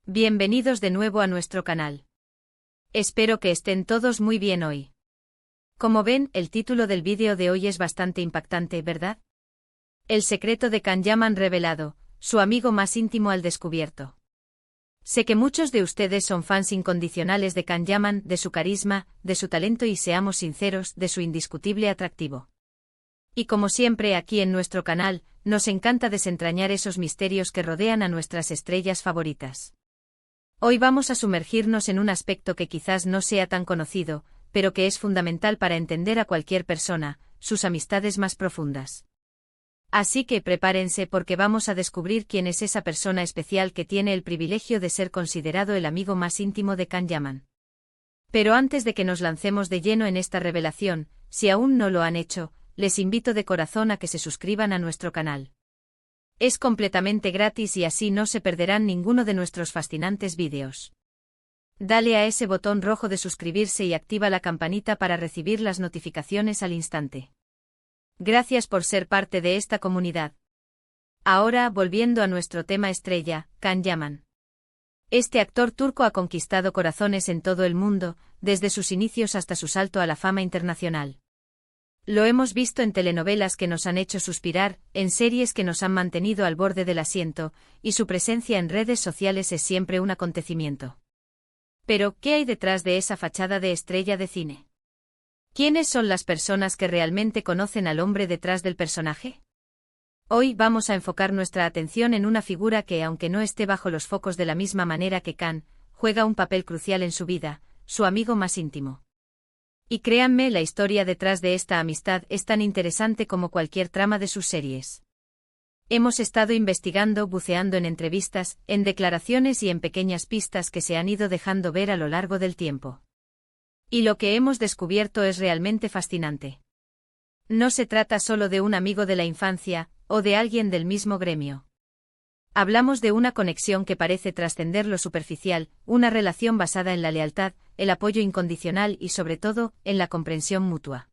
Bienvenidos de nuevo a nuestro canal. Espero que estén todos muy bien hoy. Como ven, el título del vídeo de hoy es bastante impactante, ¿verdad? El secreto de Can Yaman revelado, su amigo más íntimo al descubierto. Sé que muchos de ustedes son fans incondicionales de Can Yaman, de su carisma, de su talento y, seamos sinceros, de su indiscutible atractivo. Y como siempre aquí en nuestro canal, nos encanta desentrañar esos misterios que rodean a nuestras estrellas favoritas. Hoy vamos a sumergirnos en un aspecto que quizás no sea tan conocido, pero que es fundamental para entender a cualquier persona, sus amistades más profundas. Así que prepárense porque vamos a descubrir quién es esa persona especial que tiene el privilegio de ser considerado el amigo más íntimo de Can Yaman. Pero antes de que nos lancemos de lleno en esta revelación, si aún no lo han hecho, les invito de corazón a que se suscriban a nuestro canal. Es completamente gratis y así no se perderán ninguno de nuestros fascinantes vídeos. Dale a ese botón rojo de suscribirse y activa la campanita para recibir las notificaciones al instante. Gracias por ser parte de esta comunidad. Ahora, volviendo a nuestro tema estrella, Can Yaman. Este actor turco ha conquistado corazones en todo el mundo, desde sus inicios hasta su salto a la fama internacional. Lo hemos visto en telenovelas que nos han hecho suspirar, en series que nos han mantenido al borde del asiento, y su presencia en redes sociales es siempre un acontecimiento. Pero, ¿qué hay detrás de esa fachada de estrella de cine? ¿Quiénes son las personas que realmente conocen al hombre detrás del personaje? Hoy vamos a enfocar nuestra atención en una figura que, aunque no esté bajo los focos de la misma manera que Can, juega un papel crucial en su vida, su amigo más íntimo. Y créanme, la historia detrás de esta amistad es tan interesante como cualquier trama de sus series. Hemos estado investigando, buceando en entrevistas, en declaraciones y en pequeñas pistas que se han ido dejando ver a lo largo del tiempo. Y lo que hemos descubierto es realmente fascinante. No se trata solo de un amigo de la infancia, o de alguien del mismo gremio. Hablamos de una conexión que parece trascender lo superficial, una relación basada en la lealtad, el apoyo incondicional y sobre todo, en la comprensión mutua.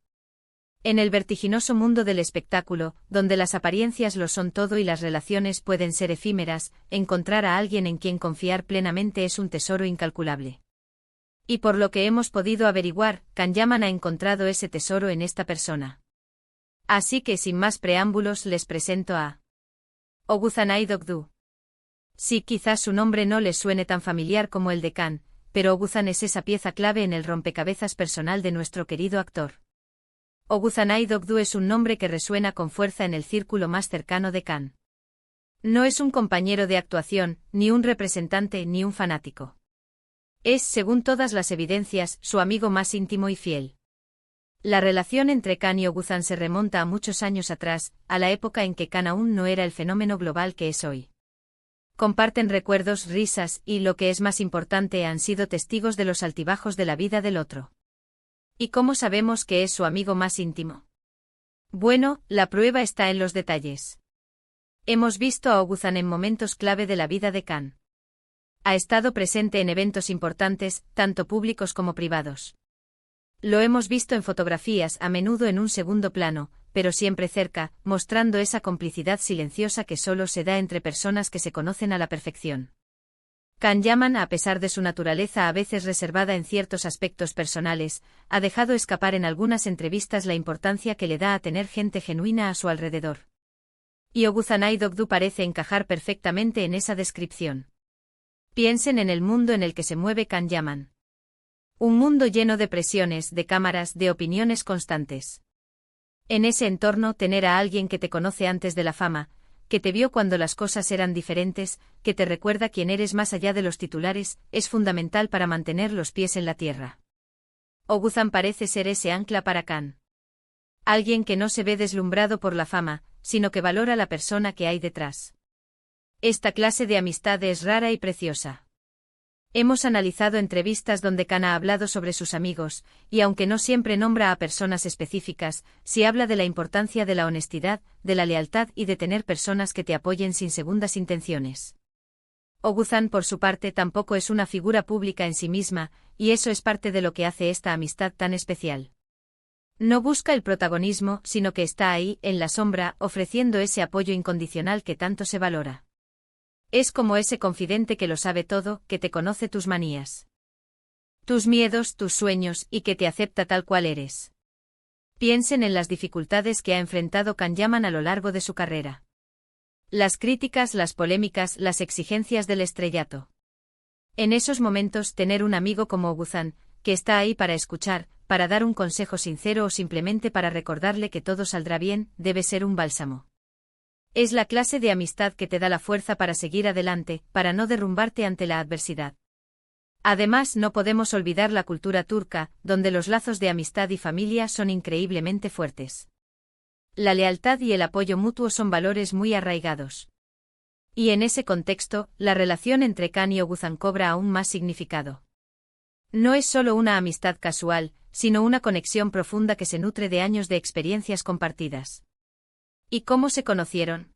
En el vertiginoso mundo del espectáculo, donde las apariencias lo son todo y las relaciones pueden ser efímeras, encontrar a alguien en quien confiar plenamente es un tesoro incalculable. Y por lo que hemos podido averiguar, Can Yaman ha encontrado ese tesoro en esta persona. Así que sin más preámbulos les presento a Oguzhan Aydogdu. Sí, quizás su nombre no les suene tan familiar como el de Can, pero Oguzhan es esa pieza clave en el rompecabezas personal de nuestro querido actor. Oguzhan Aydogdu es un nombre que resuena con fuerza en el círculo más cercano de Can. No es un compañero de actuación, ni un representante ni un fanático. Es, según todas las evidencias, su amigo más íntimo y fiel. La relación entre Can y Oguzhan se remonta a muchos años atrás, a la época en que Can aún no era el fenómeno global que es hoy. Comparten recuerdos, risas y, lo que es más importante, han sido testigos de los altibajos de la vida del otro. ¿Y cómo sabemos que es su amigo más íntimo? Bueno, la prueba está en los detalles. Hemos visto a Oguzhan en momentos clave de la vida de Can. Ha estado presente en eventos importantes, tanto públicos como privados. Lo hemos visto en fotografías, a menudo en un segundo plano, pero siempre cerca, mostrando esa complicidad silenciosa que solo se da entre personas que se conocen a la perfección. Can Yaman, a pesar de su naturaleza a veces reservada en ciertos aspectos personales, ha dejado escapar en algunas entrevistas la importancia que le da a tener gente genuina a su alrededor. Y Oguzhan Aydogdu parece encajar perfectamente en esa descripción. Piensen en el mundo en el que se mueve Can Yaman. Un mundo lleno de presiones, de cámaras, de opiniones constantes. En ese entorno, tener a alguien que te conoce antes de la fama, que te vio cuando las cosas eran diferentes, que te recuerda quién eres más allá de los titulares, es fundamental para mantener los pies en la tierra. Oguzhan parece ser ese ancla para Can. Alguien que no se ve deslumbrado por la fama, sino que valora la persona que hay detrás. Esta clase de amistad es rara y preciosa. Hemos analizado entrevistas donde Can ha hablado sobre sus amigos, y aunque no siempre nombra a personas específicas, sí habla de la importancia de la honestidad, de la lealtad y de tener personas que te apoyen sin segundas intenciones. Oguzhan, por su parte, tampoco es una figura pública en sí misma, y eso es parte de lo que hace esta amistad tan especial. No busca el protagonismo, sino que está ahí, en la sombra, ofreciendo ese apoyo incondicional que tanto se valora. Es como ese confidente que lo sabe todo, que te conoce tus manías, tus miedos, tus sueños, y que te acepta tal cual eres. Piensen en las dificultades que ha enfrentado Can Yaman a lo largo de su carrera. Las críticas, las polémicas, las exigencias del estrellato. En esos momentos, tener un amigo como Oguzhan, que está ahí para escuchar, para dar un consejo sincero o simplemente para recordarle que todo saldrá bien, debe ser un bálsamo. Es la clase de amistad que te da la fuerza para seguir adelante, para no derrumbarte ante la adversidad. Además, no podemos olvidar la cultura turca, donde los lazos de amistad y familia son increíblemente fuertes. La lealtad y el apoyo mutuo son valores muy arraigados. Y en ese contexto, la relación entre Can y Oguzhan cobra aún más significado. No es solo una amistad casual, sino una conexión profunda que se nutre de años de experiencias compartidas. ¿Y cómo se conocieron?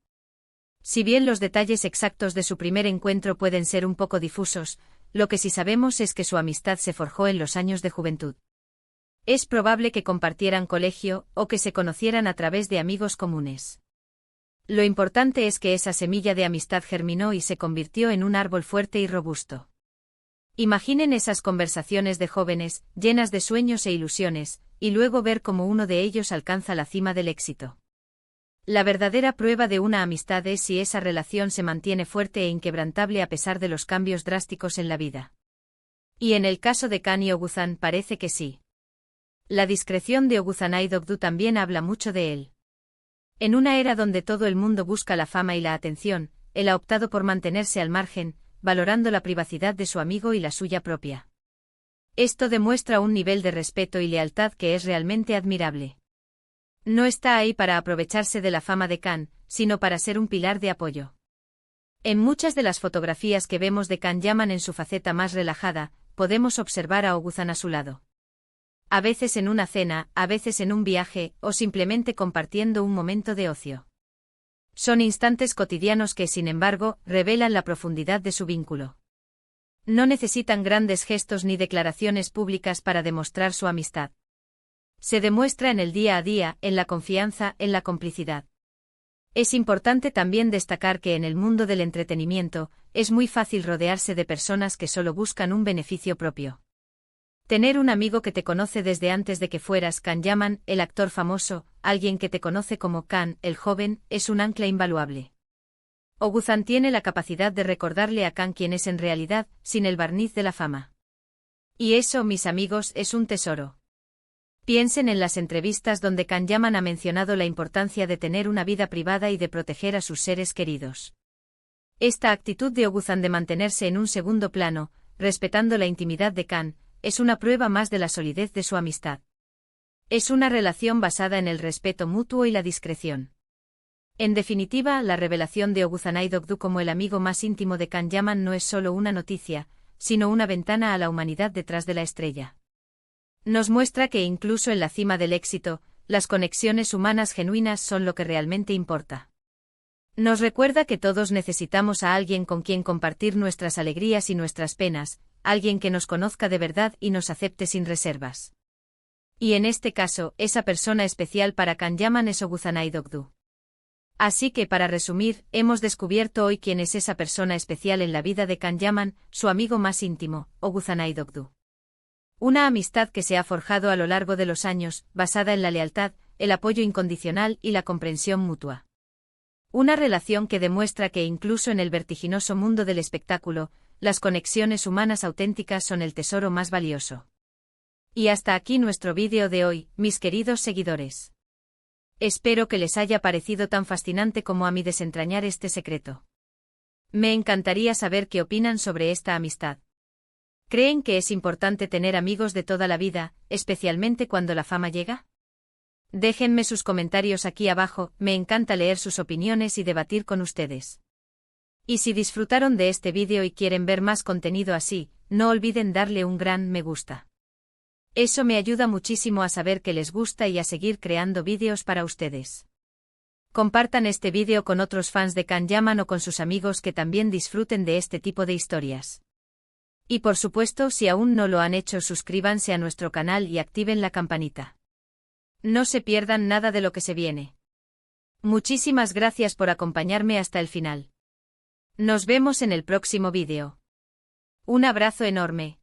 Si bien los detalles exactos de su primer encuentro pueden ser un poco difusos, lo que sí sabemos es que su amistad se forjó en los años de juventud. Es probable que compartieran colegio, o que se conocieran a través de amigos comunes. Lo importante es que esa semilla de amistad germinó y se convirtió en un árbol fuerte y robusto. Imaginen esas conversaciones de jóvenes, llenas de sueños e ilusiones, y luego ver cómo uno de ellos alcanza la cima del éxito. La verdadera prueba de una amistad es si esa relación se mantiene fuerte e inquebrantable a pesar de los cambios drásticos en la vida. Y en el caso de Can y Oguzhan parece que sí. La discreción de Oguzhan Aidogdu también habla mucho de él. En una era donde todo el mundo busca la fama y la atención, él ha optado por mantenerse al margen, valorando la privacidad de su amigo y la suya propia. Esto demuestra un nivel de respeto y lealtad que es realmente admirable. No está ahí para aprovecharse de la fama de Can, sino para ser un pilar de apoyo. En muchas de las fotografías que vemos de Can Yaman en su faceta más relajada, podemos observar a Oguzhan a su lado. A veces en una cena, a veces en un viaje, o simplemente compartiendo un momento de ocio. Son instantes cotidianos que, sin embargo, revelan la profundidad de su vínculo. No necesitan grandes gestos ni declaraciones públicas para demostrar su amistad. Se demuestra en el día a día, en la confianza, en la complicidad. Es importante también destacar que en el mundo del entretenimiento, es muy fácil rodearse de personas que solo buscan un beneficio propio. Tener un amigo que te conoce desde antes de que fueras Can Yaman, el actor famoso, alguien que te conoce como Can, el joven, es un ancla invaluable. Oguzhan tiene la capacidad de recordarle a Can quién es en realidad, sin el barniz de la fama. Y eso, mis amigos, es un tesoro. Piensen en las entrevistas donde Can Yaman ha mencionado la importancia de tener una vida privada y de proteger a sus seres queridos. Esta actitud de Oguzhan de mantenerse en un segundo plano, respetando la intimidad de Can, es una prueba más de la solidez de su amistad. Es una relación basada en el respeto mutuo y la discreción. En definitiva, la revelación de Oguzhan Aidogdu como el amigo más íntimo de Can Yaman no es solo una noticia, sino una ventana a la humanidad detrás de la estrella. Nos muestra que incluso en la cima del éxito, las conexiones humanas genuinas son lo que realmente importa. Nos recuerda que todos necesitamos a alguien con quien compartir nuestras alegrías y nuestras penas, alguien que nos conozca de verdad y nos acepte sin reservas. Y en este caso, esa persona especial para Can Yaman es Oguzhan Aidogdu. Así que para resumir, hemos descubierto hoy quién es esa persona especial en la vida de Can Yaman, su amigo más íntimo, Oguzhan Aidogdu. Una amistad que se ha forjado a lo largo de los años, basada en la lealtad, el apoyo incondicional y la comprensión mutua. Una relación que demuestra que incluso en el vertiginoso mundo del espectáculo, las conexiones humanas auténticas son el tesoro más valioso. Y hasta aquí nuestro vídeo de hoy, mis queridos seguidores. Espero que les haya parecido tan fascinante como a mí desentrañar este secreto. Me encantaría saber qué opinan sobre esta amistad. ¿Creen que es importante tener amigos de toda la vida, especialmente cuando la fama llega? Déjenme sus comentarios aquí abajo, me encanta leer sus opiniones y debatir con ustedes. Y si disfrutaron de este vídeo y quieren ver más contenido así, no olviden darle un gran me gusta. Eso me ayuda muchísimo a saber que les gusta y a seguir creando vídeos para ustedes. Compartan este vídeo con otros fans de Can Yaman o con sus amigos que también disfruten de este tipo de historias. Y por supuesto, si aún no lo han hecho, suscríbanse a nuestro canal y activen la campanita. No se pierdan nada de lo que se viene. Muchísimas gracias por acompañarme hasta el final. Nos vemos en el próximo vídeo. Un abrazo enorme.